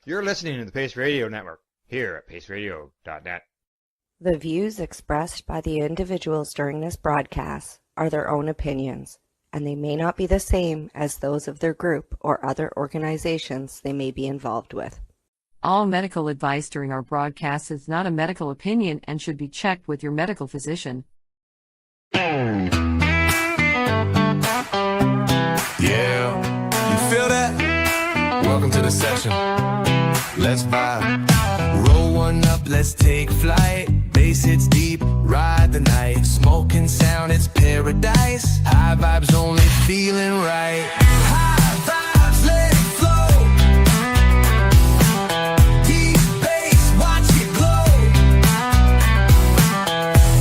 You're listening to the Pace Radio Network here at paceradio.net. The views expressed by the individuals during this broadcast are their own opinions, and they may not be the same as those of their group or other organizations they may be involved with. All medical advice during our broadcast is not a medical opinion and should be checked with your medical physician. Yeah, you feel that? Welcome to the session. Let's vibe. Roll one up, let's take flight. Bass hits deep, ride the night. Smoking sound, it's paradise. High vibes only feeling right. High vibes, let it flow. Deep bass, watch it glow.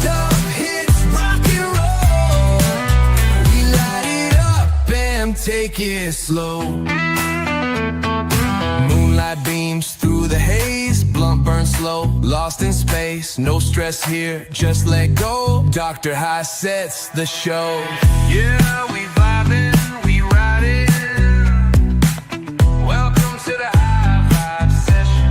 Dub hits, rock and roll. We light it up and take it slow. Moonlight beams through the haze, blunt burn slow, lost in space. No stress here, just let go. Doktor High sets the show. Yeah, we vibing, we riding. Welcome to the High Vibe Session.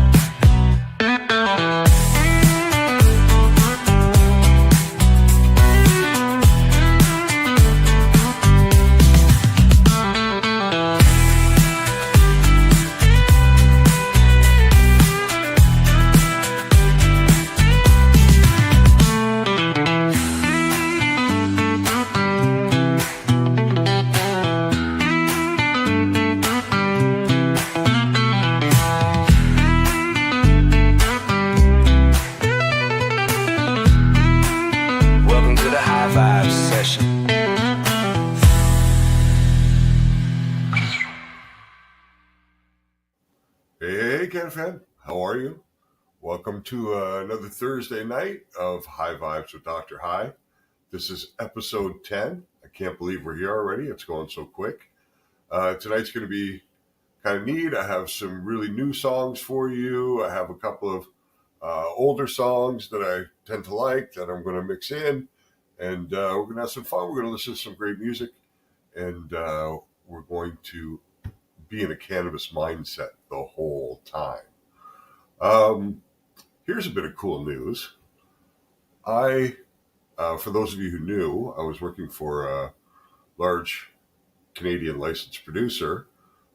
Hey, Ken fan, how are you? Welcome to another Thursday night of High Vibes with Doktor High. This is episode 10. I can't believe we're here already. It's going so quick. Tonight's going to be kind of neat. I have some really new songs for you. I have a couple of older songs that I tend to like that I'm going to mix in. And we're going to have some fun. We're going to listen to some great music. And we're going to be in a cannabis mindset the whole time. Here's a bit of cool news. For those of you who knew, I was working for a large Canadian licensed producer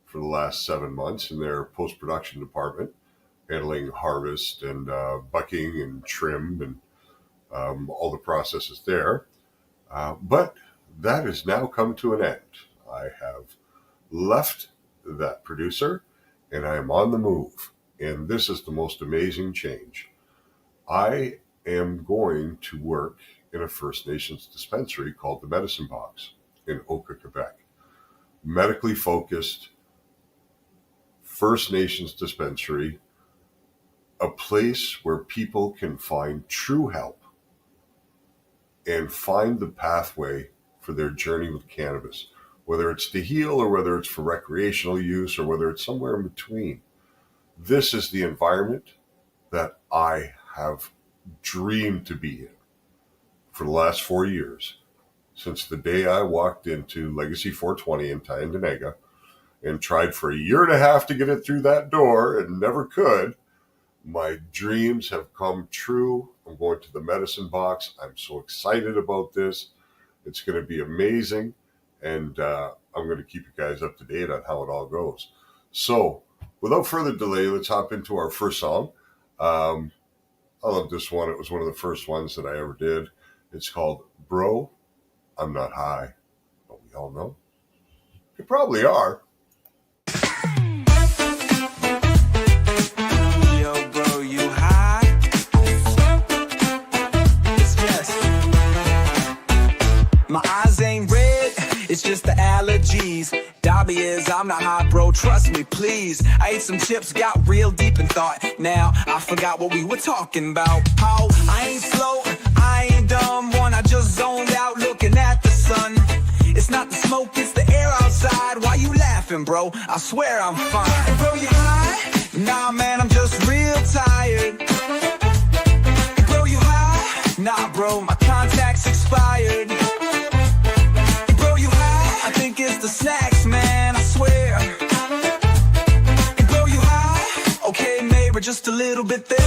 for the last 7 months in their post-production department, handling harvest and bucking and trim and all the processes there. But that has now come to an end. I have left that producer and I am on the move. And this is the most amazing change. I am going to work in a First Nations dispensary called the Medicine Box in Oka, Quebec. Medically focused First Nations dispensary, a place where people can find true help and find the pathway for their journey with cannabis, whether it's to heal or whether it's for recreational use or whether it's somewhere in between. This is the environment that I have dreamed to be in for the last 4 years, since the day I walked into Legacy 420 in Tyendinaga and tried for 1.5 years to get it through that door and never could. My dreams have come true. I'm going to the Medicine Box. I'm so excited about this. It's going to be amazing. And I'm going to keep you guys up to date on how it all goes. So without further delay, let's hop into our first song. I love this one. It was one of the first ones that I ever did. It's called Bro, I'm Not High. But we all know you probably are. Yo, bro, you high? It's just my eyes ain't red, it's just the allergies. Dobby is, I'm not high, bro, trust me, please. I ate some chips, got real deep in thought. Now, I forgot what we were talking about. Oh, I ain't slow, I ain't dumb one, I just zoned out looking at the sun. It's not the smoke, it's the air outside. Why you laughing, bro? I swear I'm fine. Hey, bro, you high? Nah, man, I'm just real tired. Hey, bro, you high? Nah, bro, my contact's expired. Hey, bro, you high? I think it's the snacks, man, I swear. Hey, bro, you high? just a little bit there.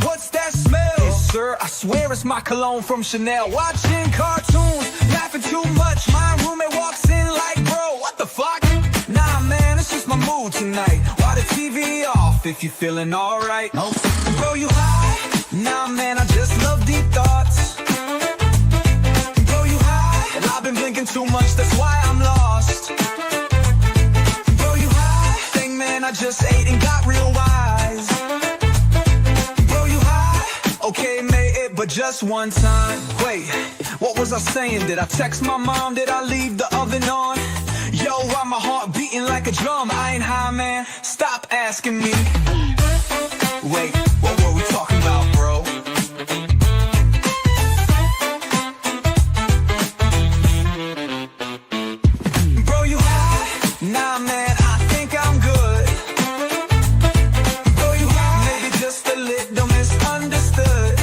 What's that smell? Yes, sir, I swear it's my cologne from Chanel. Watching cartoons, laughing too much. My roommate walks in like, bro, what the fuck? Nah, man, it's just my mood tonight. Why the TV off if you're feeling alright? Nope. Bro, you high? Nah, man, I just love deep thoughts. Bro, you high? And I've been blinking too much, that's why I'm lost. Bro, you high? Dang, man, I just ate and got real wise. Okay, made it, but just one time. Wait, what was I saying? Did I text my mom? Did I leave the oven on? Yo, why my heart beating like a drum? I ain't high, man. Stop asking me. Wait, what were we talking about, bro? Bro, you high? Nah, man, I think I'm good. Bro, you high? Maybe just a little misunderstood.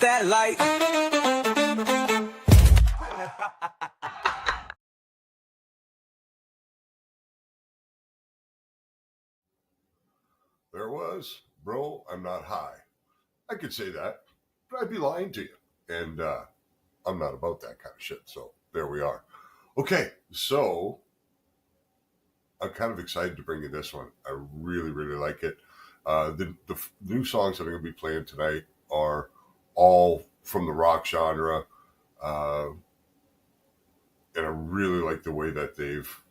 That light. There was, bro, I'm not high. I could say that, but I'd be lying to you. And I'm not about that kind of shit. So there we are. Okay, so I'm kind of excited to bring you this one. I really, really like it. The new songs that I'm going to be playing tonight are all from the rock genre, and I really like the way that they've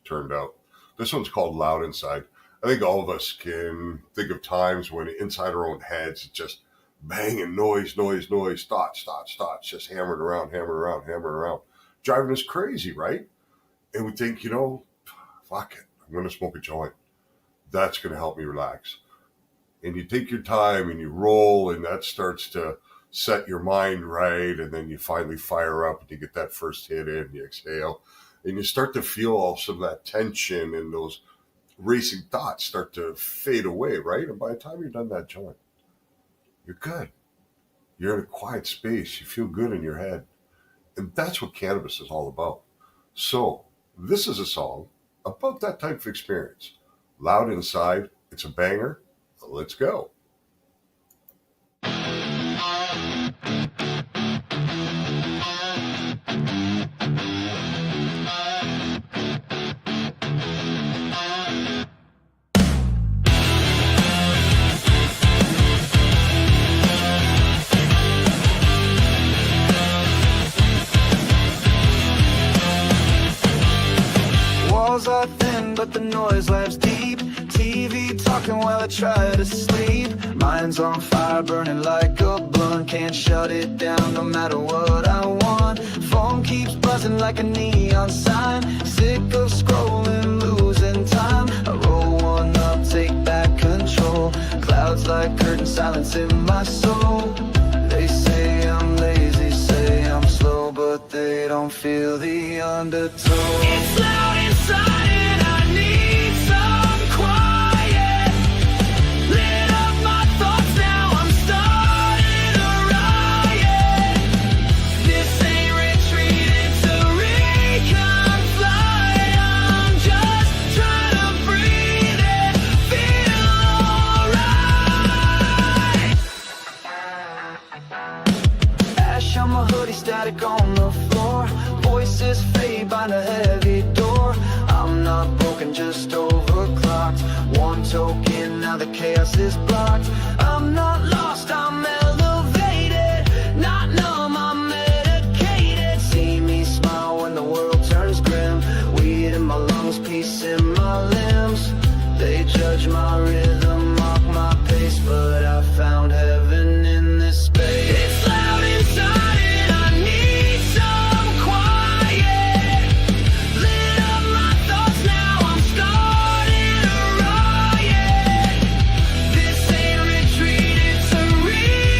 turned out. This one's called Loud Inside. I think all of us can think of times when inside our own heads, it's just banging, noise, thoughts, just hammering around, driving us crazy, right? And we think, fuck it, I'm going to smoke a joint. That's going to help me relax. And you take your time and you roll, and that starts to set your mind right. And then you finally fire up and you get that first hit in, and you exhale, and you start to feel all some of that tension and those racing thoughts start to fade away, right? And by the time you're done that joint, you're good. You're in a quiet space. You feel good in your head. And that's what cannabis is all about. So this is a song about that type of experience. Loud Inside. It's a banger. Let's go. Walls are thin, but the noise lives deep. TV talking while I try to sleep. Mind's on fire, burning like a blunt. Can't shut it down no matter what I want. Phone keeps buzzing like a neon sign. Sick of scrolling, losing time. I roll one up, take back control. Clouds like curtain, silence in my soul. They say I'm lazy, say I'm slow, but they don't feel the undertow. It's loud inside and I need some quiet. Lit up my thoughts, now I'm starting a riot. This ain't retreat, it's a recon flight. I'm just trying to breathe and feel alright. Ash on my hoodie, static on the floor. Voices fade behind a heavy door. I'm not broken, just overclocked. One token, now the chaos is blocked. I'm not lost, I'm elevated. Not numb, I'm medicated. See me smile when the world turns grim. Weed in my lungs, peace in my limbs. They judge my rhythm, mock my pace, but I found heaven in this space. It's loud inside and I need some quiet. Lit up my thoughts, now I'm starting a riot. This ain't retreat, it's a recon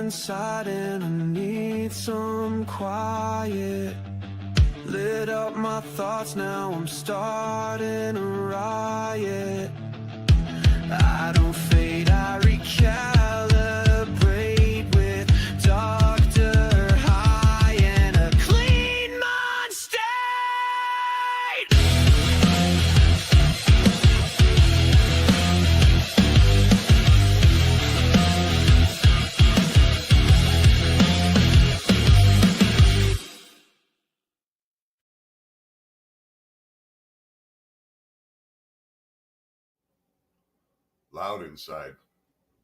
inside and I need some quiet. Lit up my thoughts, now I'm starting a riot. I don't fade, I recalibrate with Doktor High and a clean mind state. Loud Inside.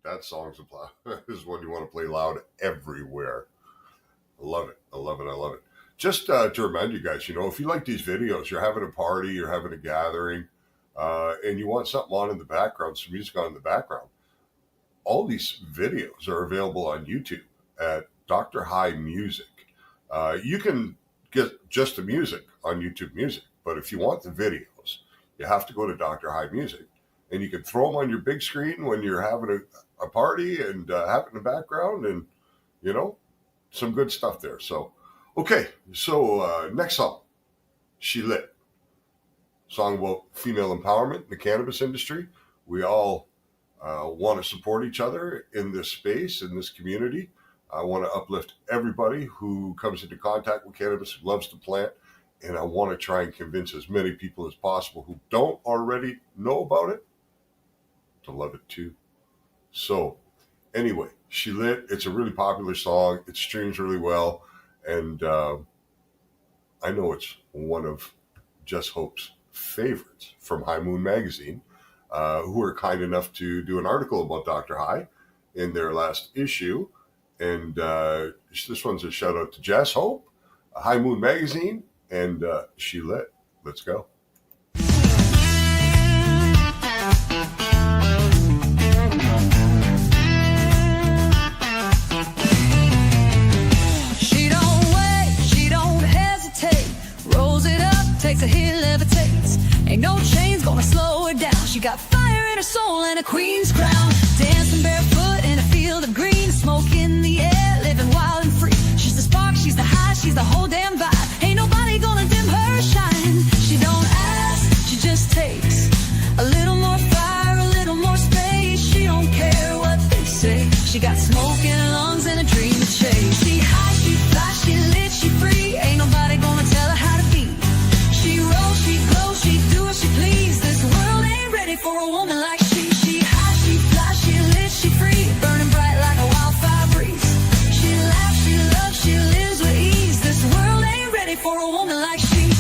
That song's is one you want to play loud everywhere. I love it. I love it. I love it. Just to remind you guys, if you like these videos, you're having a party, you're having a gathering, and you want something on in the background, some music on in the background, all these videos are available on YouTube at Doktor High Music. You can get just the music on YouTube Music, but if you want the videos, you have to go to Doktor High Music. And you can throw them on your big screen when you're having a party and have it in the background and, some good stuff there. So, okay. So next song, She Lit. Song about female empowerment in the cannabis industry. We all want to support each other in this space, in this community. I want to uplift everybody who comes into contact with cannabis, who loves to plant. And I want to try and convince as many people as possible who don't already know about it to love it too. So anyway, She Lit. It's a really popular song. It streams really well. And I know it's one of Just Hope's favorites from High Moon Magazine, who were kind enough to do an article about Doktor High in their last issue. And this one's a shout out to Jess Hope, High Moon Magazine, and She Lit. Let's go. Takes a hit, levitates. Ain't no chains gonna slow her down. She got fire in her soul and a queen's crown. Dancing barefoot in a field of green. Smoke in the air, living wild and free. She's the spark, she's the high, she's the whole damn vibe. Ain't nobody gonna dim her shine. She don't ask, she just takes. A little more fire, a little more space. She don't care what they say. She got smoke in her lungs and a dream to chase. She high, she fly, she lit, she free. Ain't nobody gonna tell her how to be. She rolls, she glows, she do what she please. This world ain't ready for a woman like she. She high, she fly, she lit, she free. Burning bright like a wildfire breeze. She laughs, she loves, she lives with ease. This world ain't ready for a woman like she.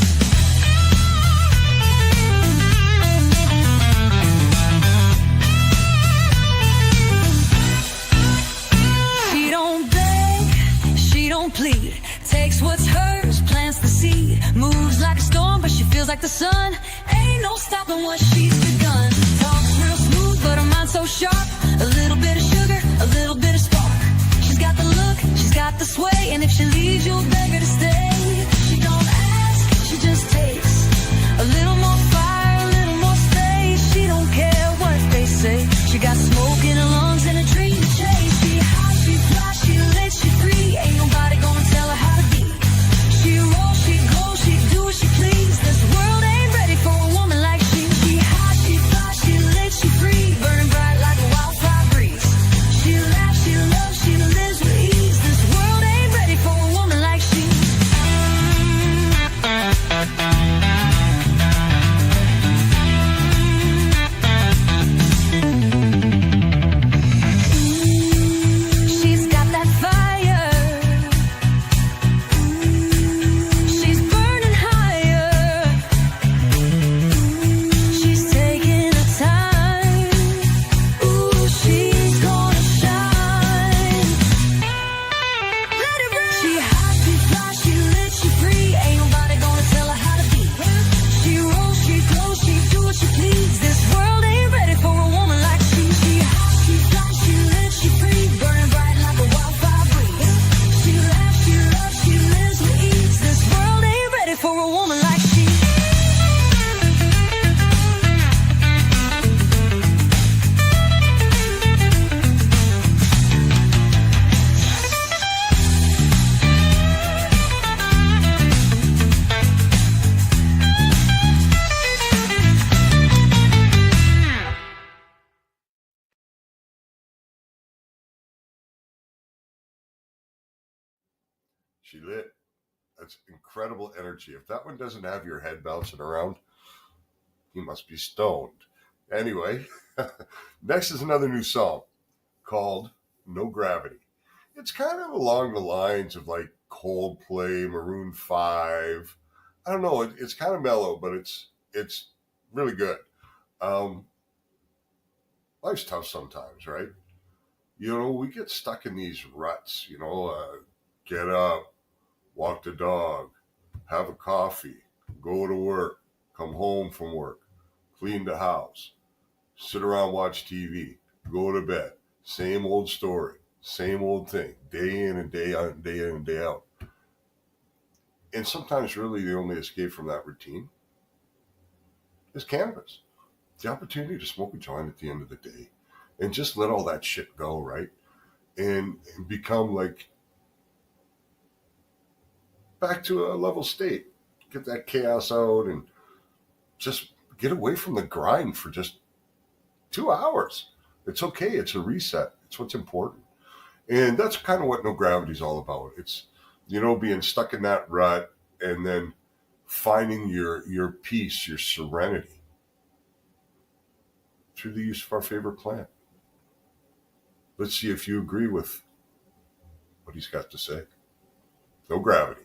She don't beg, she don't plead. Takes what's hers, plants the seed. Moves like a storm, but she feels like the sun. Ain't no stopping what she's begun. Talks real smooth, but her mind's so sharp. A little bit of sugar, a little bit of spark. She's got the look, she's got the sway. And if she leaves, you'll beg her to stay. She don't ask, she just takes. A little more fire, a little more space. She don't care what they say. She got smoke in her lungs and a dream to chase. She high, she fly, she lit, she free. Ain't nobody gonna tell her how to be. She rolls, she glows, she do what she please. This world ain't ready for a woman like she. She high, she fly, she lit, she free. Burning bright like a wildfire breeze. She laughs, she loves, she lives with ease. This world ain't ready for a woman like she. She lit. That's incredible energy. If that one doesn't have your head bouncing around, he must be stoned. Anyway, next is another new song called No Gravity. It's kind of along the lines of like Coldplay, Maroon 5. I don't know. It's kind of mellow, but it's really good. Life's tough sometimes, right? You know, we get stuck in these ruts, you know, get up, walk the dog, have a coffee, go to work, come home from work, clean the house, sit around, watch TV, go to bed. Same old story, same old thing, day in and day out, day in and day out. And sometimes really the only escape from that routine is cannabis. The opportunity to smoke a joint at the end of the day and just let all that shit go, right? And become like back to a level state. Get that chaos out and just get away from the grind for just 2 hours. It's okay. It's a reset. It's what's important. And that's kind of what No Gravity is all about. It's, you know, being stuck in that rut and then finding your peace, your serenity through the use of our favorite plant. Let's see if you agree with what he's got to say. No Gravity.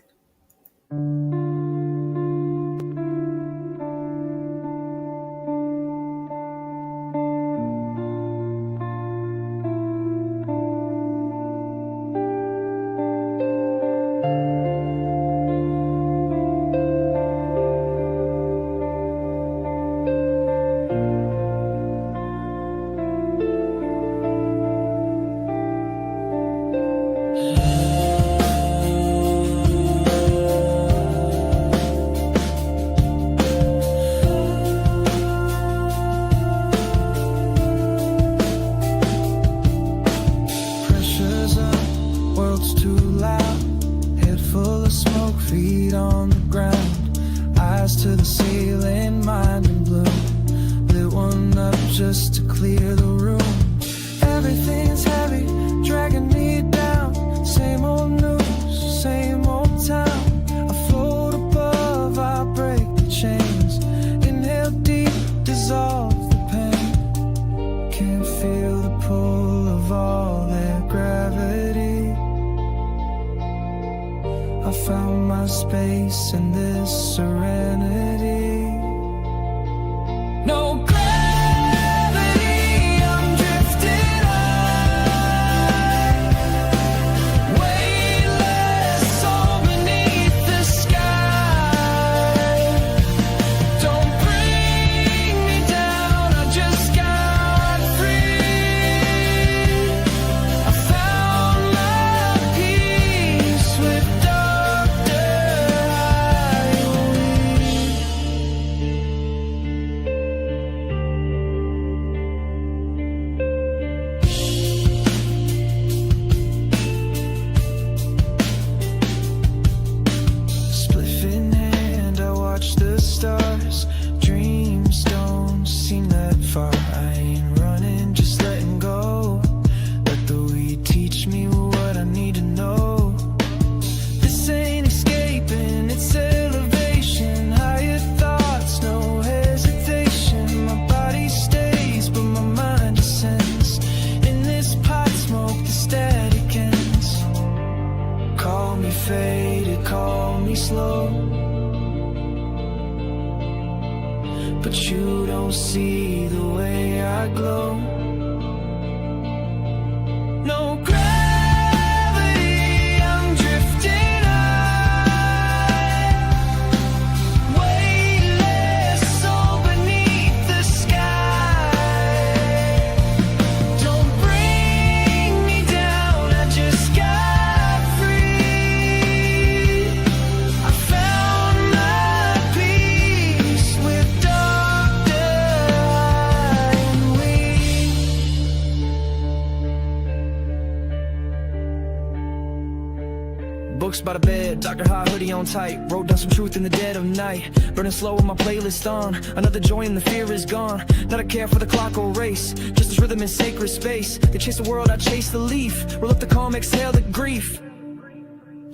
Books by the bed, Doktor High hoodie on tight. Wrote down some truth in the dead of night. Burning slow with my playlist on. Another joint and the fear is gone. Not a care for the clock or race. Just this rhythm in sacred space. They chase the world, I chase the leaf. Roll up the calm, exhale the grief.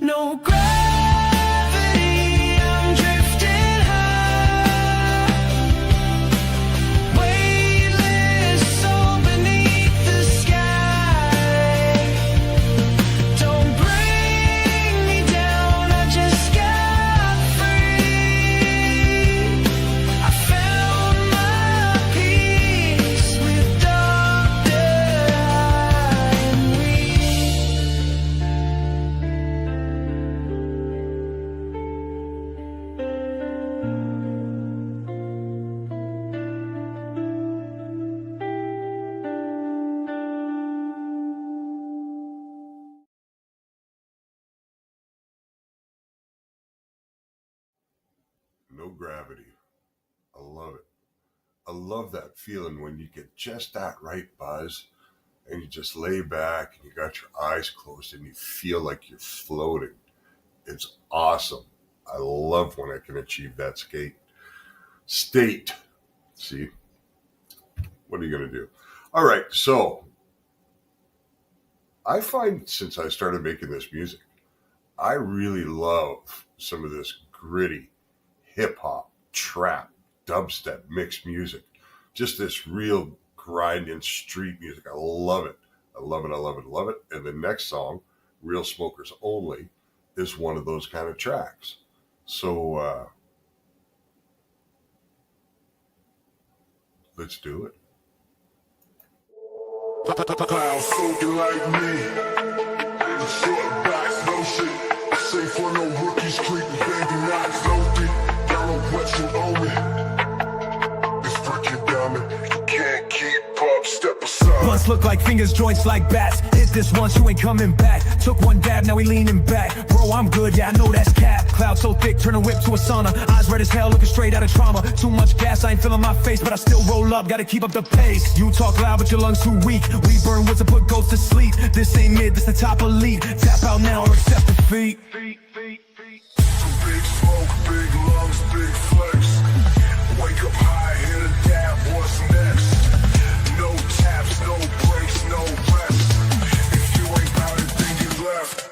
No gravity, I'm drifting high. Weightless, soul beneath the sky. Don't bring me down, I just got free. I found my peace with Doktor High and No gravity. I love it. I love that feeling when you get just that right buzz and you just lay back and you got your eyes closed and you feel like you're floating. It's awesome. I love when I can achieve that state. See? What are you going to do? All right. So I find since I started making this music, I really love some of this gritty hip hop, trap, dubstep, mixed music. Just this real grinding street music. I love it. I love it. I love it. I love it. And the next song, Real Smokers Only, is one of those kind of tracks. So let's do it. Clown soaking like me. Short backs, no shit. Safe for no rookies, creeping, baby, not floaty. Down on what you owe me. It's freaking diamond. You can't keep up, step aside. blunts look like fingers, joints like bats. Hit this once, you ain't coming back. Took one dab, now we leaning back. Bro, I'm good, yeah, I know that's cap. Cloud so thick, turn a whip to a sauna. Eyes red as hell, looking straight out of trauma. Too much gas, I ain't feeling my face, but I still roll up, gotta keep up the pace. You talk loud, but your lungs too weak. We burn woods and put ghosts to sleep. This ain't mid, this the top elite. Tap out now or accept defeat. Big smoke, big lungs, big flex. Wake up high, hit a dab, what's next? No taps, no breaks, no rest. If you ain't bout it, then you left.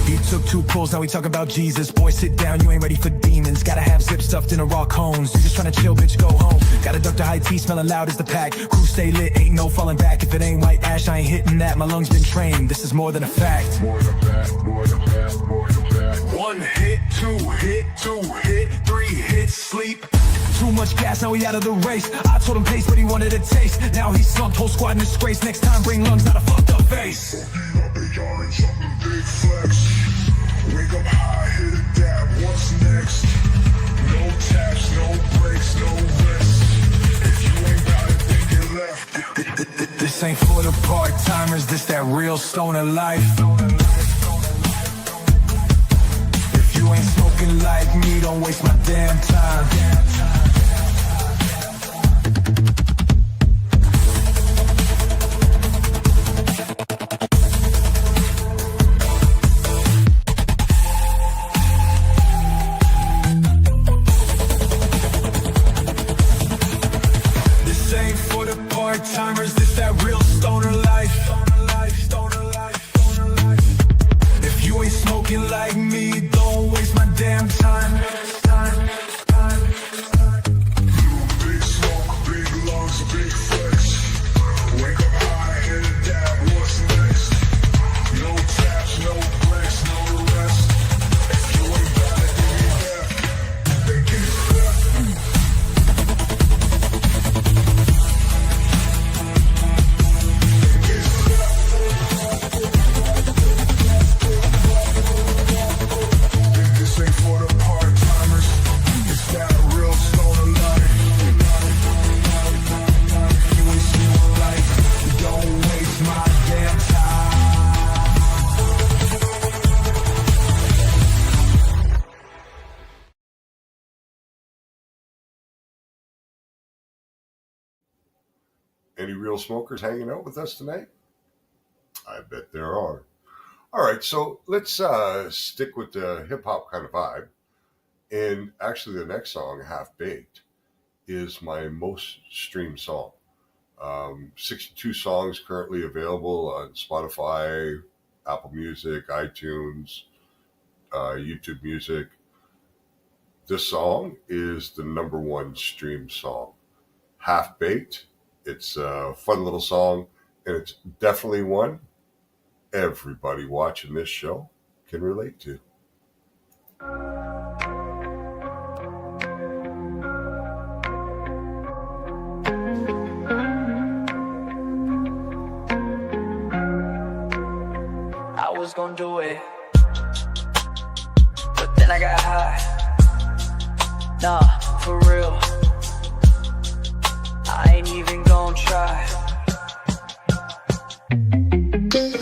He took 2 pulls, now we talk about Jesus. Boy, sit down, you ain't ready for demons. Gotta have zip stuffed in a raw cones. You just tryna chill, bitch, go home. Got a Doktor High tea, smelling loud as the pack. Crew stay lit, ain't no falling back. If it ain't white ash, I ain't hitting that. My lungs been trained, this is more than a fact. More than that, more than that, more than that. 1 hit, 2 hit, 2 hit, 3 hits, sleep. Too much gas, now he out of the race. I told him pace, but he wanted a taste. Now he's slumped, whole squad in disgrace. Next time, bring lungs, not a fucked up face. Up a yard and something big flex. Wake up high, hit a dab, what's next? No taps, no breaks, no rest. If you ain't got it, then get left. This ain't for the part-timers, this that real stoner life. If you ain't smoking like me, don't waste my damn time. This ain't for the part-timers, this that real stoner life. If you ain't smoking like me, don't waste my damn time. Big smoke, big lungs, big flex. Wake up high, hit a dab, what's next? No taps, no breaks, no rest. If you ain't got it, then get left. Then get left. This ain't for the part-timers. It's that real stoner life. You ain't seen my life. Don't waste my damn time. Any real smokers hanging out with us tonight? I bet there are. All right, so let's stick with the hip hop kind of vibe. And actually, the next song, Half Baked, is my most streamed song. 62 songs currently available on Spotify, Apple Music, iTunes, YouTube Music. This song is the #1 stream song. Half Baked. It's a fun little song, and it's definitely one everybody watching this show can relate to. I was gonna do it, but then I got high. Nah, for real, I ain't even gonna try.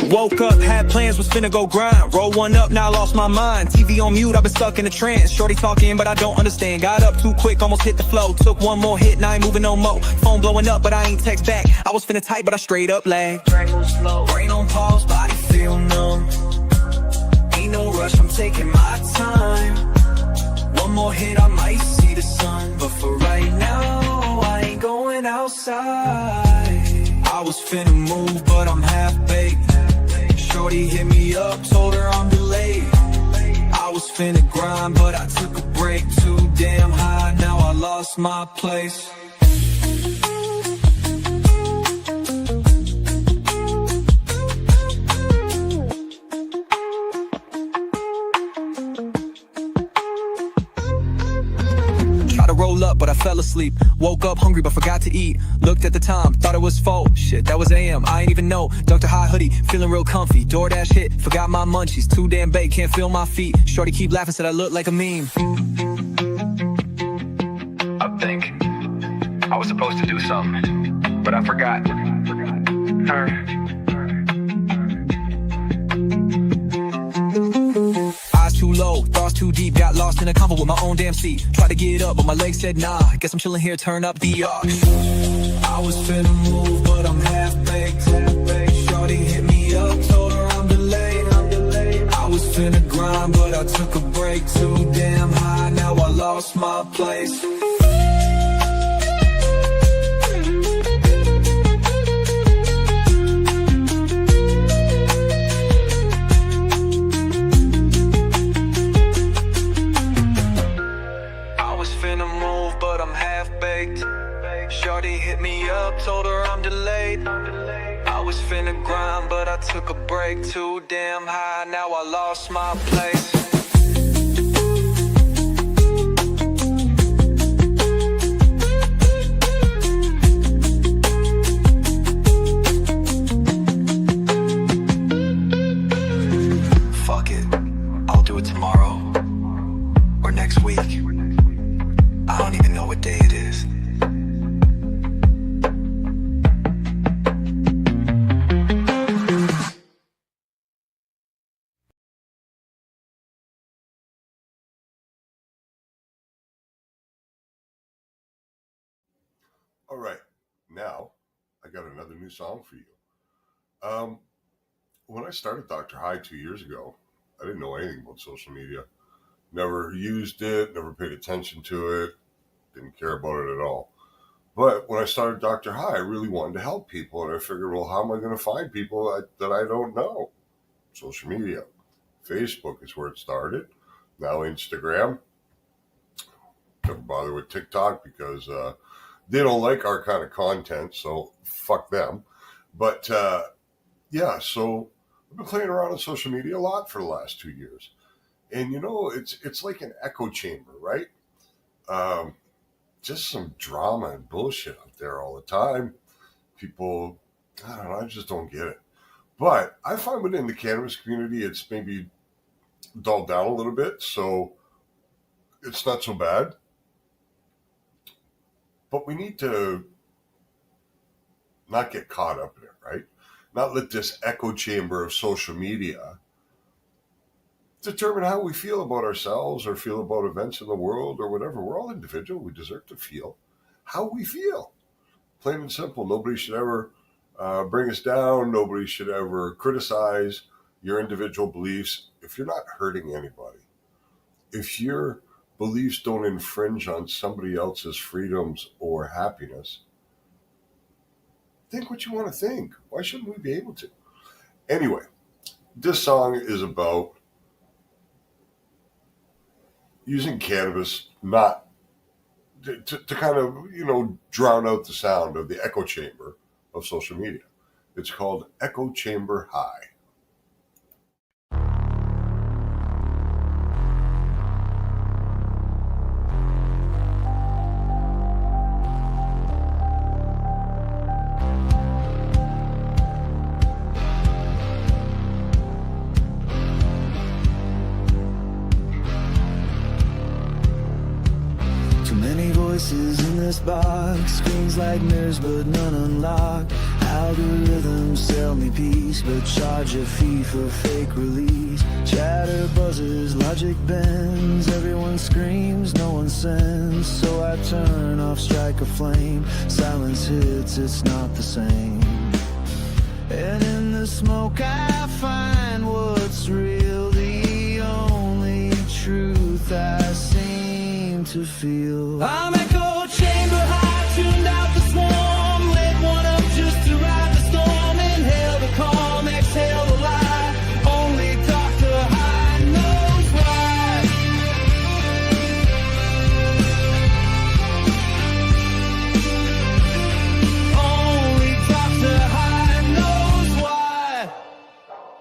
Woke up, had plans, was finna go grind. Roll one up, now I lost my mind. TV on mute, I've been stuck in a trance. Shorty talking, but I don't understand. Got up too quick, almost hit the flow. Took one more hit, now I ain't moving no more. Phone blowing up, but I ain't text back. I was finna type, but I straight up lagged. Drink move slow, Brain on pause, body feel numb. Ain't no rush, I'm taking my time. One more hit, I might see the sun. But for right now, I ain't going outside. I was finna move, but I'm half-baked. Shorty hit me up, told her I'm delayed. I was finna grind, but I took a break. Too damn high, now I lost my place. Tried to roll up, but I fell asleep. Woke up hungry, but forgot to eat. Looked at the time, thought it was 4. Shit, that was AM, I ain't even know. Doktor High hoodie, feeling real comfy. DoorDash hit, forgot my munchies. Too damn baked, can't feel my feet. Shorty keep laughing, said I look like a meme. I think I was supposed to do something, but I forgot. Eyes too low, thoughts too deep. Got lost in a convo with my own damn seat. Tried to get up, but my legs said nah. Guess I'm chilling here, turn up the aux. I was finna move, but I'm half-baked. Shorty hit me up, told her I'm delayed. I was finna grind, but I took a break. Too damn high, now I lost my place. Shorty hit me up, told her I'm delayed. I was finna grind, but I took a break. Too damn high, now I lost my place. Fuck it, I'll do it tomorrow or next week. I don't even know what day it is. All right, now I got another new song for you. When I started Doktor High 2 years ago, I didn't know anything about social media. Never used it, never paid attention to it, didn't care about it at all. But when I started Doktor High, I really wanted to help people, and I figured, well, how am I going to find people that I don't know? Social media. Facebook is where it started. Now Instagram. Never bother with TikTok because they don't like our kind of content, so fuck them. But yeah, so I've been playing around on social media a lot for the last 2 years. And you know, it's like an echo chamber, right? Just some drama and bullshit out there all the time. People, I don't know, I just don't get it. But I find within the cannabis community, it's maybe dulled down a little bit, so it's not so bad. But we need to not get caught up in it, right? Not let this echo chamber of social media determine how we feel about ourselves or feel about events in the world or whatever. We're all individual. We deserve to feel how we feel. Plain and simple. Nobody should ever bring us down. Nobody should ever criticize your individual beliefs if you're not hurting anybody. If your beliefs don't infringe on somebody else's freedoms or happiness, think what you want to think. Why shouldn't we be able to? Anyway, this song is about using cannabis not to kind of, drown out the sound of the echo chamber of social media. It's called Echo Chamber High. Voices in this box, screens like mirrors but none unlocked. Algorithms sell me peace but charge a fee for fake release. Chatter buzzes, logic bends, everyone screams, no one sends. So I turn off, strike a flame, silence hits, it's not the same. And in the smoke I find what's real, the only truth I seem to feel. I'm echo chamber high, tuned out the swarm, lit one up just to ride the storm. Inhale the calm, exhale the lie, only Doktor High knows why. Only Doktor High knows why.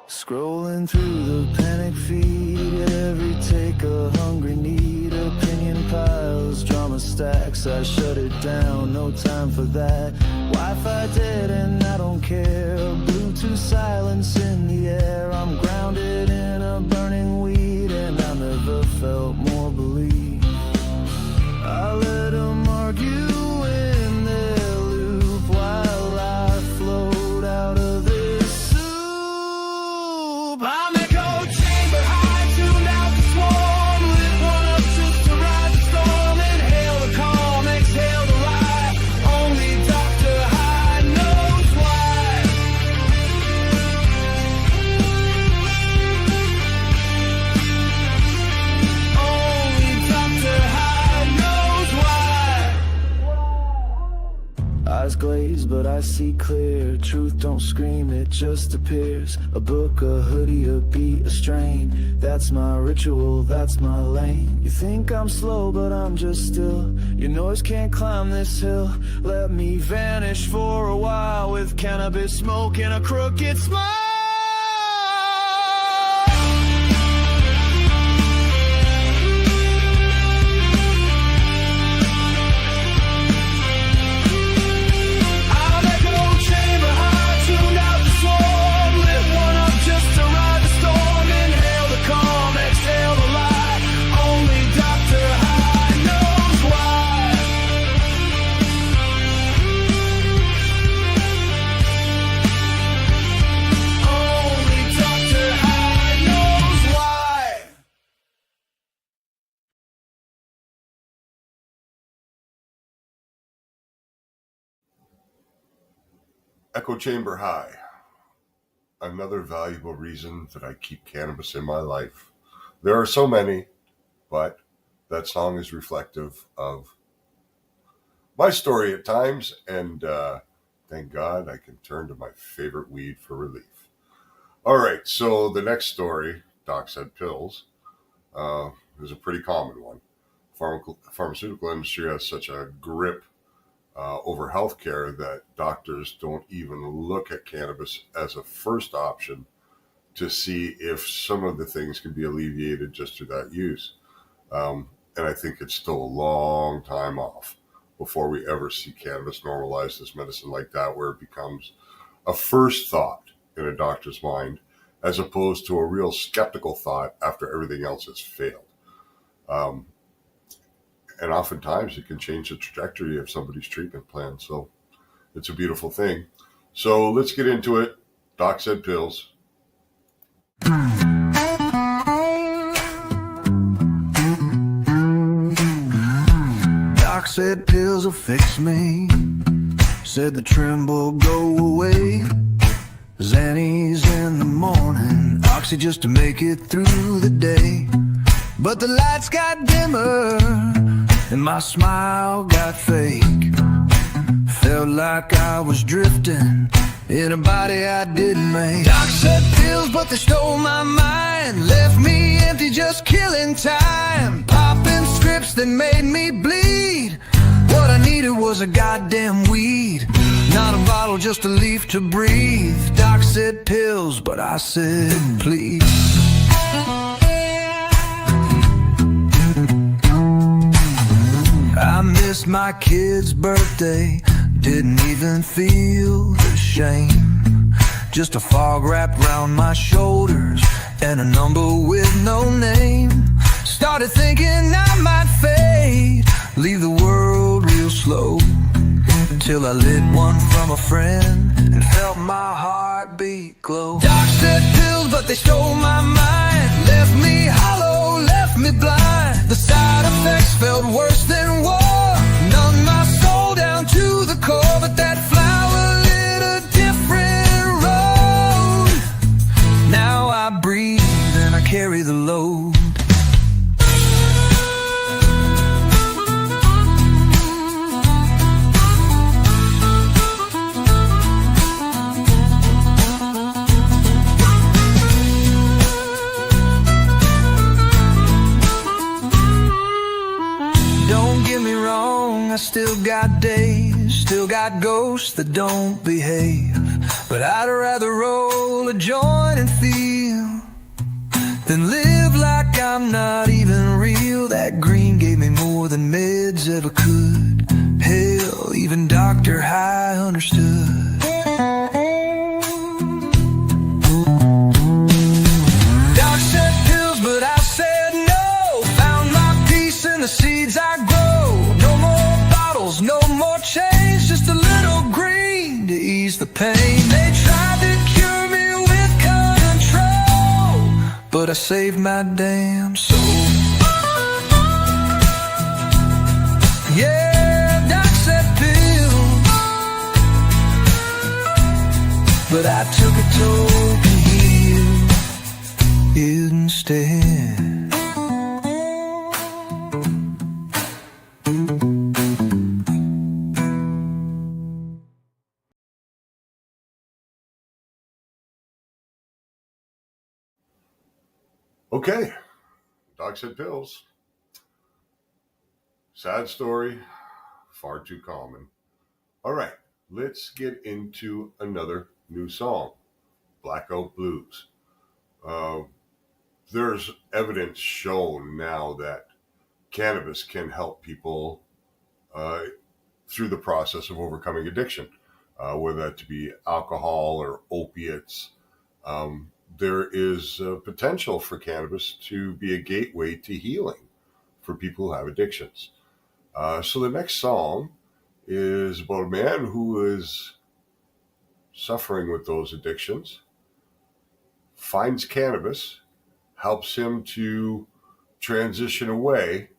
Scrolling through the panic feed, at every take a hungry need. Opinion piles, drama stacks, I shut it down, no time for that. Wi-Fi dead and I don't care, Bluetooth silence in the air. I'm grounded in a burning weed and I never felt more belief. I let them argue in their loop while I float out of this soup. I'm echo chamber high, tuned out the swarm, lit one up just to ride the storm. Inhale the calm, exhale the lie, only Doktor High knows why. Only Doktor High knows why. Eyes glazed but I see clear, truth don't scream, it just appears. A book, a hoodie, a beat, a strain, that's my ritual, that's my lane. You think I'm slow but I'm just still, your noise can't climb this hill. Let me vanish for a while with cannabis smoke and a crooked smile. I'm echo chamber high, tuned out the swarm, lit one up just to ride the storm. Inhale the calm, exhale the lie, only Doktor High knows why. Only Doktor High knows why. Echo Chamber High. Another valuable reason that I keep cannabis in my life. There are so many, but that song is reflective of my story at times, and thank God I can turn to my favorite weed for relief. All right, so the next story, Doc Said Pills, is a pretty common one. Pharmaceutical industry has such a grip over healthcare that doctors don't even look at cannabis as a first option to see if some of the things can be alleviated just through that use. And I think it's still a long time off before we ever see cannabis normalized as medicine like that, where it becomes a first thought in a doctor's mind, as opposed to a real skeptical thought after everything else has failed. And oftentimes it can change the trajectory of somebody's treatment plan. So it's a beautiful thing. So let's get into it. Doc Said Pills. Doc said pills will fix me, said the tremble go away. Xannies in the morning, oxy just to make it through the day. But the lights got dimmer and my smile got fake. Felt like I was drifting in a body I didn't make. Doc said pills, but they stole my mind, left me empty, just killing time, popping scripts that made me bleed. What I needed was a goddamn weed, not a bottle, just a leaf to breathe. Doc said pills, but I said please. I missed my kid's birthday, didn't even feel the shame. Just a fog wrapped round my shoulders and a number with no name. Started thinking I might fade, leave the world real slow, till I lit one from a friend and felt my heartbeat glow. Doc said pills, but they stole my mind, left me hollow, left me blind. The side effects felt worse than war, numbed my soul down to the core. But that flower lit a different road. Now I breathe and I carry the load. I still got days, still got ghosts that don't behave, but I'd rather roll a joint and feel than live like I'm not even real. That green gave me more than meds ever could. Hell, even Doktor High understood. Doc said pills, but I said no. Found my peace in the seeds I grow. No more bottles, no more change, just a little green to ease the pain. They tried to cure me with control, but I saved my damn soul. Yeah, Doc said pills, but I took a token heal instead. Okay, Doc said pills. Sad story, far too common. All right, let's get into another new song, Blackout Blues. There's evidence shown now that cannabis can help people through the process of overcoming addiction, whether that to be alcohol or opiates. There is potential for cannabis to be a gateway to healing for people who have addictions. So the next song is about a man who is suffering with those addictions, finds cannabis, helps him to transition away,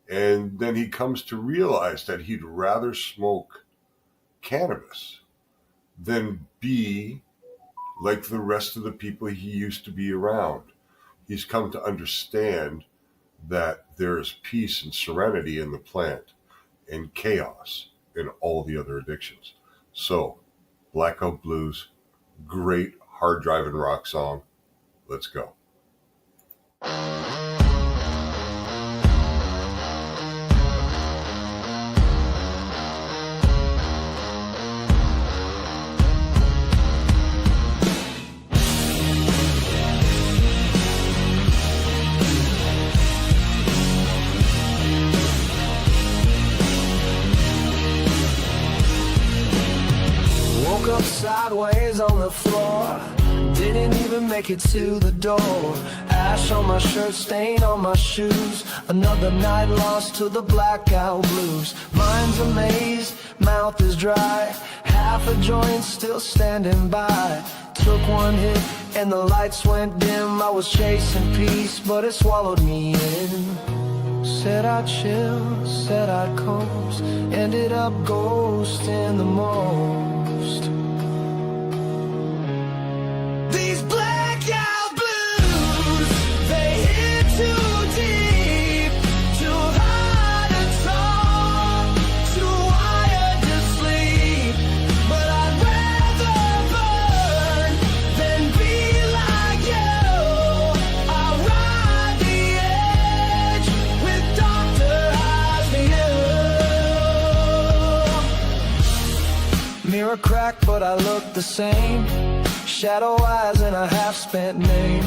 and then he comes to realize that he'd rather smoke cannabis than be like the rest of the people he used to be around. He's come to understand that there is peace and serenity in the plant and chaos in all the other addictions. So, Blackout Blues, great hard driving rock song. Let's go. Up sideways on the floor, didn't even make it to the door. Ash on my shirt, stain on my shoes. Another night lost to the blackout blues. Mind's a maze, mouth is dry. Half a joint still standing by. Took one hit and the lights went dim. I was chasing peace, but it swallowed me in. Said I'd chill, said I'd coast. Ended up ghosting the most. These blackout blues, they hit too deep, too hard to talk, too wired to sleep. But I'd rather black, but I look the same. Shadow eyes and a half-spent name.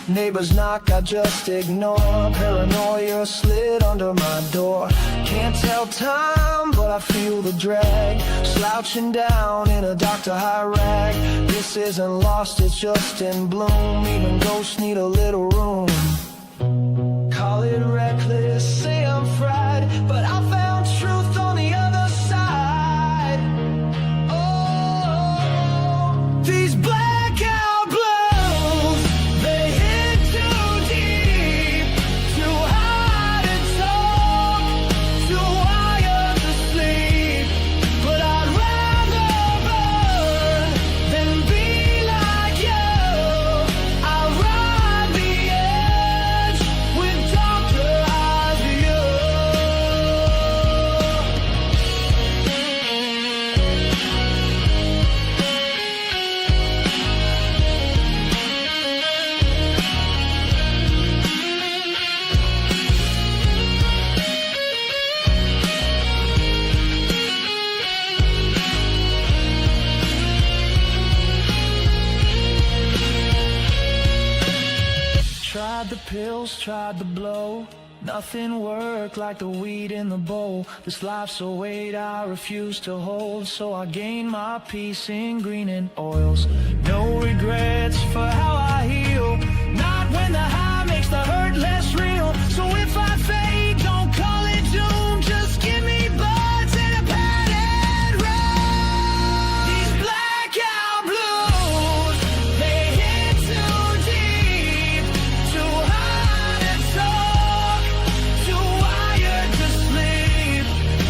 Neighbors knock, I just ignore. Paranoia slid under my door. Can't tell time, but I feel the drag. Slouching down in a Doktor High rag. This isn't lost, it's just in bloom. Even ghosts need a little room. Call it reckless, say I'm fried, but I found truth on the other side. Oh, these blackout blues, they hit too deep, too high to talk, too wired to sleep. But I'd rather burn than be like you. I'd ride the edge with Doktor High view. Tried the pills, tried the blow. Nothing worked like the weed in the bowl. This life's a weight I refuse to hold, so I gain my peace in green and oils. No regrets for how I heal. Not when the high makes the hurt less real. So if I fade, don't call it doom. Just give me buds and a padded road. These blackout blues, they hit too deep, too high to talk, too wired to sleep.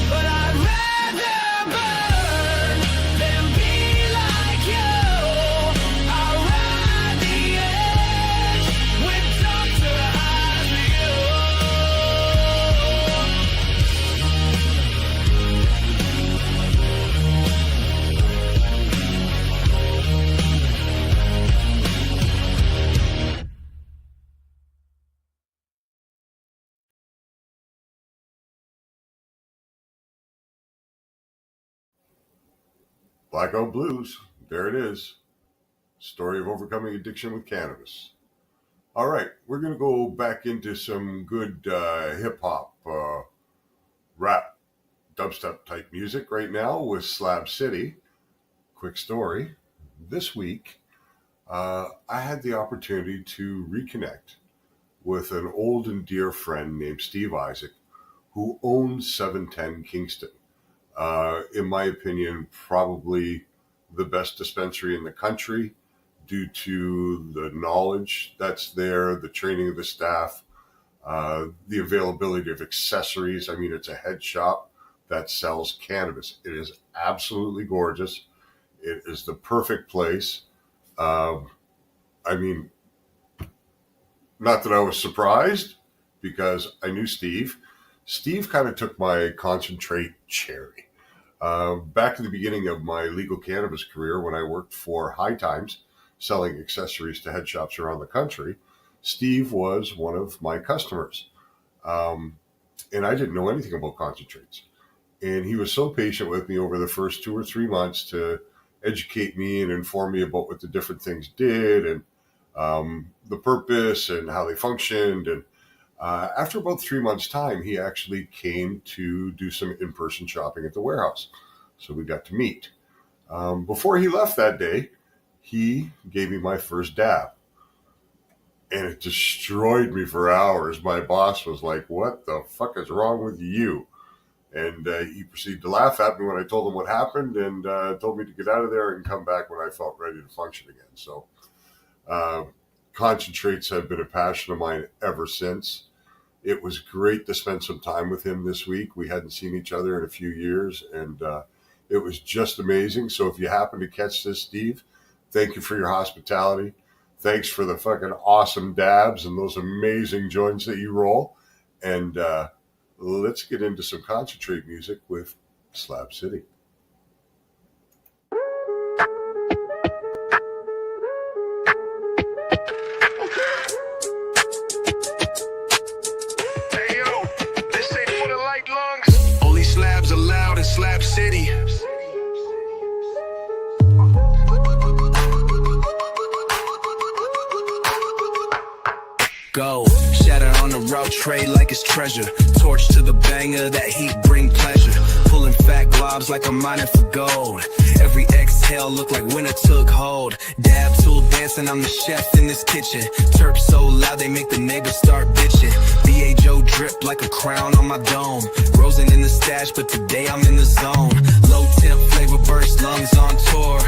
But I'd rather burn than be like you. I'll ride the edge with Doktor High view. Blackout Blues, there it is. Story of overcoming addiction with cannabis. All right, we're going to go back into some good hip-hop, rap, dubstep type music right now with Slab City. Quick story. This week, I had the opportunity to reconnect with an old and dear friend named Steve Isaac, who owns 710 Kingston. In my opinion, probably the best dispensary in the country due to the knowledge that's there, the training of the staff, the availability of accessories. I mean, it's a head shop that sells cannabis. It is absolutely gorgeous. It is the perfect place. I mean, not that I was surprised because I knew Steve. Steve kind of took my concentrate cherry. Back to the beginning of my legal cannabis career when I worked for High Times, selling accessories to head shops around the country, Steve was one of my customers. And I didn't know anything about concentrates. And he was so patient with me over the first 2 or 3 months to educate me and inform me about what the different things did and the purpose and how they functioned. And after about 3 months' time, he actually came to do some in-person shopping at the warehouse. So we got to meet. Before he left that day, he gave me my first dab. And it destroyed me for hours. My boss was like, "What the fuck is wrong with you?" And he proceeded to laugh at me when I told him what happened and told me to get out of there and come back when I felt ready to function again. So concentrates have been a passion of mine ever since. It was great to spend some time with him this week. We hadn't seen each other in a few years, and it was just amazing. So if you happen to catch this, Steve, thank you for your hospitality. Thanks for the fucking awesome dabs and those amazing joints that you roll. And let's get into some concentrate music with Slab City. Hey yo, this ain't for the light lungs. Only slabs allowed in Slab City. tray like it's treasure. Torch to the banger, that heat bring pleasure. Pulling fat globs like I'm mining for gold. Every exhale look like winter took hold. Dab tool dancing, I'm the chef in this kitchen. Terp so loud they make the neighbors start bitching. B.A.J.O. drip like a crown on my dome. Rosin in the stash, but today I'm in the zone. Low temp flavor burst, lungs on tour.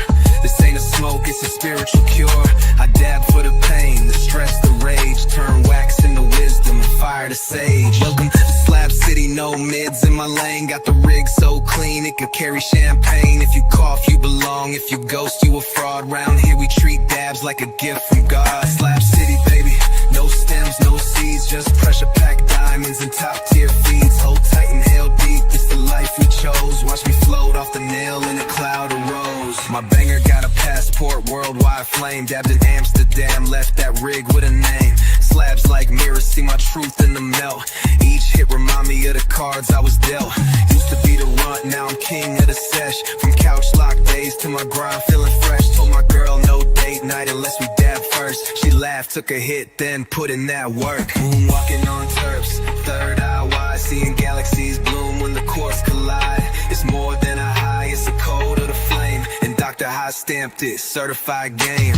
This ain't a smoke, it's a spiritual cure. I dab for the pain, the stress, the rage. Turn wax into wisdom, fire to sage. Welcome to Slab City, no mids in my lane. Got the rig so clean, it could carry champagne. If you cough, you belong. If you ghost, you a fraud. Round here we treat dabs like a gift from God. Slab City, baby, no stems, no seeds. Just pressure packed diamonds and top tier feeds. Hold tight and held deep, it's the life we chose. Watch me float off the nail in a cloud of rose. My banger got a passport, worldwide flame. Dabbed in Amsterdam, left that rig with a name. Slabs like mirrors, see my truth in the melt. Each hit remind me of the cards I was dealt. Used to be the runt, now I'm king of the sesh. From couch lock days to my grind, feeling fresh. Told my girl no date night unless we dab first. She laughed, took a hit, then put in that work. Moonwalking on terps, third eye wide, seeing galaxies bloom when the cores collide. It's more than a high, it's a code of the flame. And Doktor High stamped it, certified game.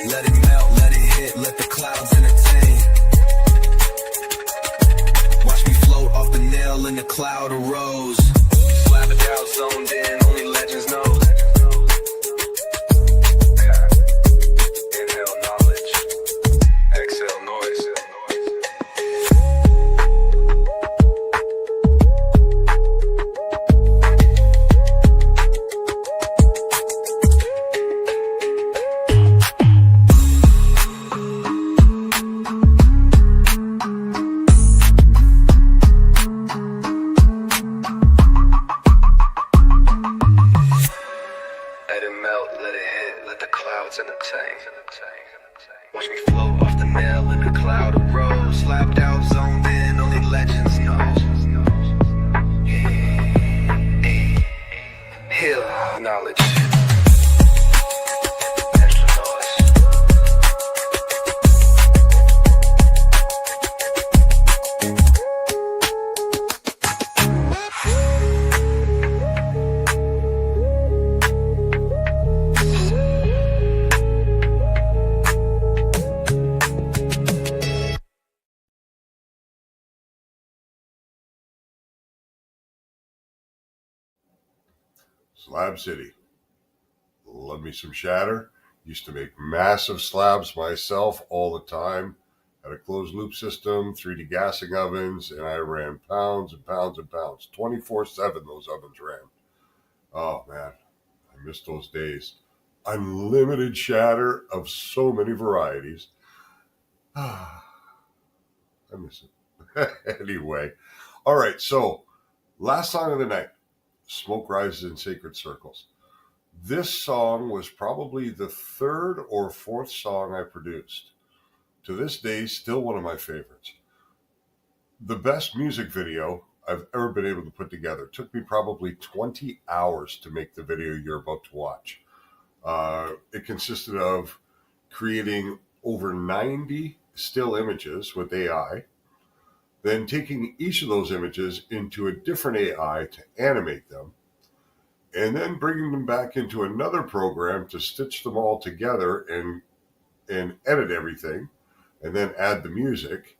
Let it melt, let it hit, let the clouds entertain. Watch me float off the nail in the cloud of rose. Slap it out, zoned in, only legends know. Inhale knowledge, exhale noise. Watch me float off the nail in a cloud of rose. Slapped out, zoned in, only legends know. Hill knowledge. Extra noise. Slab City. Love me some shatter. Used to make massive slabs myself all the time. Had a closed loop system, 3D gassing ovens, and I ran pounds and pounds and pounds. 24/7 those ovens ran. Oh man, I miss those days. Unlimited shatter of so many varieties. I miss it. Anyway, all right, so last song of the night. Smoke Rises in Sacred Circles. This song was probably the third or fourth song I produced. To this day, still one of my favorites. The best music video I've ever been able to put together. It took me probably 20 hours to make the video you're about to watch. It consisted of creating over 90 still images with AI, then taking each of those images into a different AI to animate them, and then bringing them back into another program to stitch them all together and edit everything, and then add the music,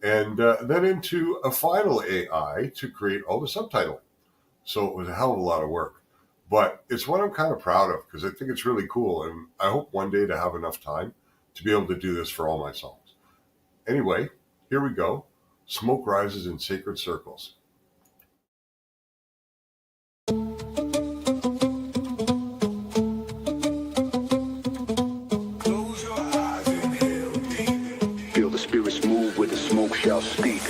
and then into a final AI to create all the subtitling. So it was a hell of a lot of work. But it's what I'm kind of proud of because I think it's really cool, and I hope one day to have enough time to be able to do this for all my songs. Anyway, here we go. Smoke Rises in Sacred Circles. Feel the spirits move where the smoke shall speak.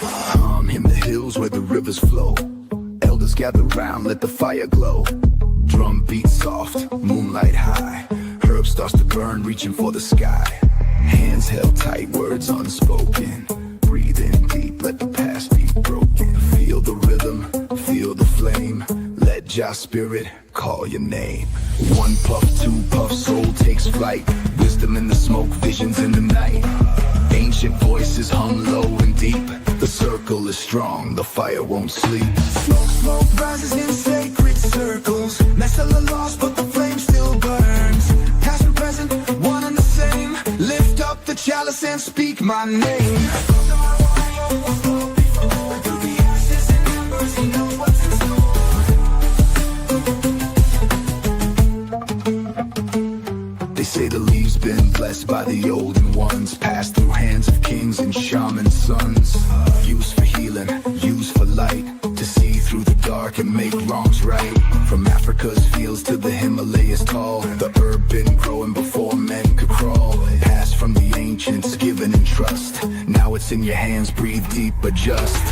In the hills where the rivers flow. Elders gather round, let the fire glow. Drum beat soft, moonlight high. Herb starts to burn, reaching for the sky. Hands held tight, words unspoken. Breathe in deep, let the past be broken. Feel the rhythm, feel the flame. Let Jah spirit call your name. One puff, two puff, soul takes flight. Wisdom in the smoke, visions in the night. Ancient voices hum low and deep. The circle is strong, the fire won't sleep. Smoke, smoke rises in sacred circles. Metal are lost, but the flame still burns. Past and present, one and the same. Lift up the chalice and speak my name. Through the ashes and embers, you know what's in store. They say the leaves been blessed by the olden ones, passed through hands of kings and shaman sons. Used for healing, used for light, to see through the dark and make wrongs right. From Africa's fields to the Himalayas tall, the herb been growing before men could crawl. Passed from the ancients, given in trust. Now it's in your hands, breathe deep, adjust.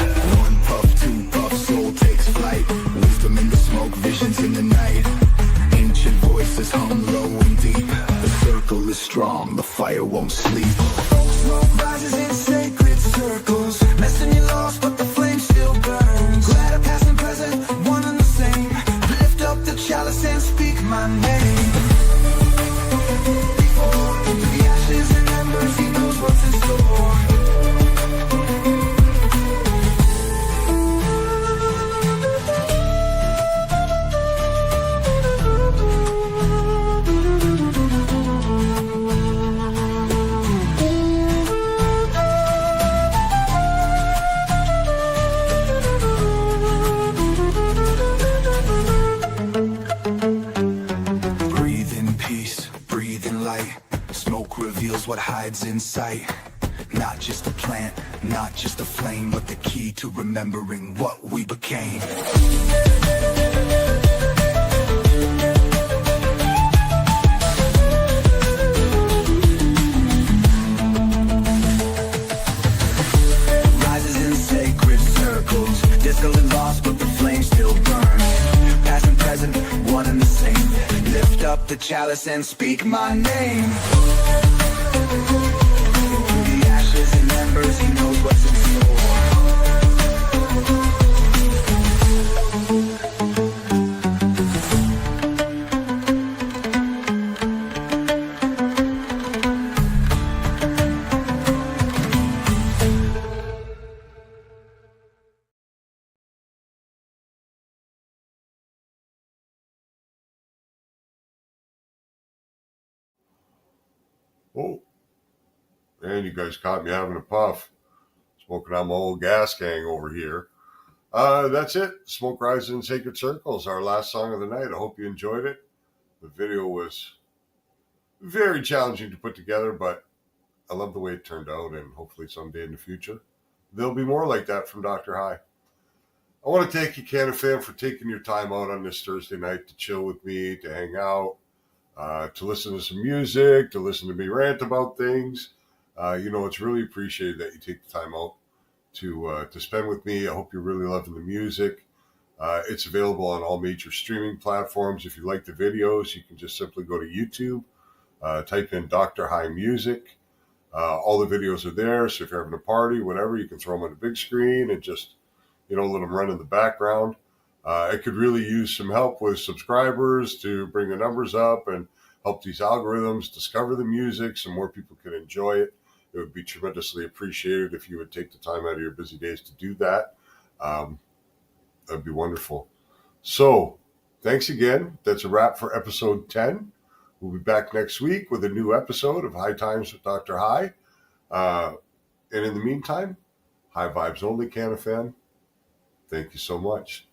One puff, two puff, soul takes flight. Wisdom in the smoke, visions in the night. Ancient voices hum low and deep. The circle is strong, the fire won't sleep. Smoke rises in sacred circles. Messing you lost, but the flame still burns. Glad of past and present, one and the same. Lift up the chalice and speak my name. Through the ashes and embers, he knows what's in store. Reveals what hides in sight. Not just a plant, not just a flame, but the key to remembering what we became. Rises in sacred circles, disco and lost, but the flame still burns. Past and present, one and the same. Lift up the chalice and speak my name. Through the ashes and embers, he knows what's in store. Oh, man, you guys caught me having a puff. Smoking on my old gas gang over here. That's it. Smoke Rises in Sacred Circles, our last song of the night. I hope you enjoyed it. The video was very challenging to put together, but I love the way it turned out, and hopefully someday in the future, there'll be more like that from Dr. High. I want to thank you, CanFam, for taking your time out on this Thursday night to chill with me, to hang out, to listen to some music, to listen to me rant about things. It's really appreciated that you take the time out to spend with me. I hope you're really loving the music. It's available on all major streaming platforms. If you like the videos, you can just simply go to YouTube, type in Dr. High Music. All the videos are there, so if you're having a party, whatever, you can throw them on the big screen and just, let them run in the background. I could really use some help with subscribers to bring the numbers up and help these algorithms discover the music so more people can enjoy it. It would be tremendously appreciated if you would take the time out of your busy days to do that. That'd be wonderful. So, thanks again. That's a wrap for episode 10. We'll be back next week with a new episode of High Times with Dr. High. And in the meantime, high vibes only, CanFam. Thank you so much.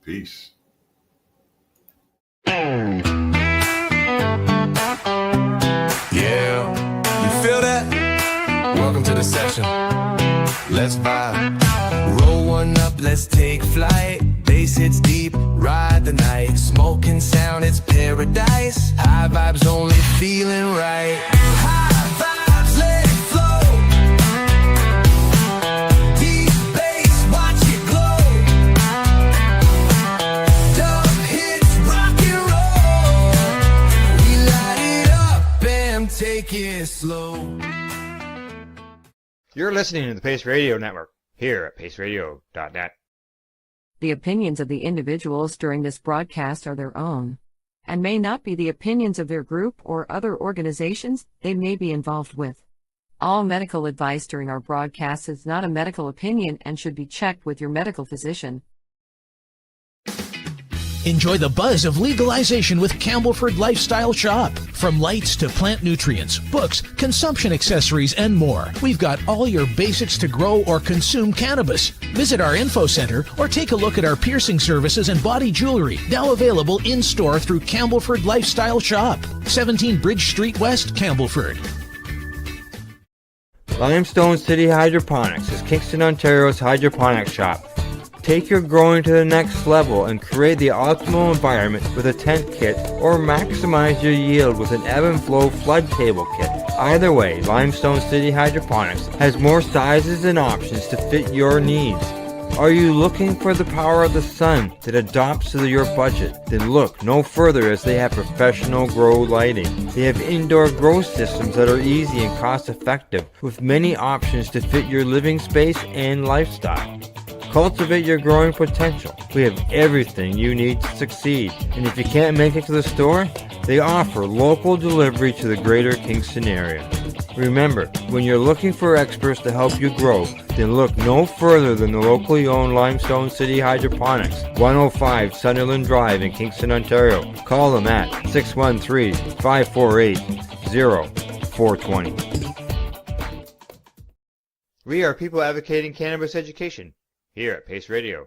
Peace. Yeah, you feel that? Welcome to the session. Let's vibe. Roll one up, let's take flight. Bass hits deep, ride the night. Smoking sound, it's paradise. High vibes only, feeling right. High vibes, let it flow. Deep bass, watch it glow. Dub hits, rock and roll. We light it up and take it slow. You're listening to the Pace Radio Network here at paceradio.net. The opinions of the individuals during this broadcast are their own, and may not be the opinions of their group or other organizations they may be involved with. All medical advice during our broadcast is not a medical opinion and should be checked with your medical physician. Enjoy the buzz of legalization with Campbellford Lifestyle Shop. From lights to plant nutrients, books, consumption accessories, and more, we've got all your basics to grow or consume cannabis. Visit our info center or take a look at our piercing services and body jewelry, now available in-store through Campbellford Lifestyle Shop, 17 Bridge Street West, Campbellford. Limestone City Hydroponics is Kingston, Ontario's hydroponics shop. Take your growing to the next level and create the optimal environment with a tent kit, or maximize your yield with an ebb and flow flood table kit. Either way, Limestone City Hydroponics has more sizes and options to fit your needs. Are you looking for the power of the sun that adapts to your budget? Then look no further, as they have professional grow lighting. They have indoor grow systems that are easy and cost effective, with many options to fit your living space and lifestyle. Cultivate your growing potential. We have everything you need to succeed. And if you can't make it to the store, they offer local delivery to the greater Kingston area. Remember, when you're looking for experts to help you grow, then look no further than the locally owned Limestone City Hydroponics, 105 Sunderland Drive in Kingston, Ontario. Call them at 613-548-0420. We are people advocating cannabis education here at Pace Radio.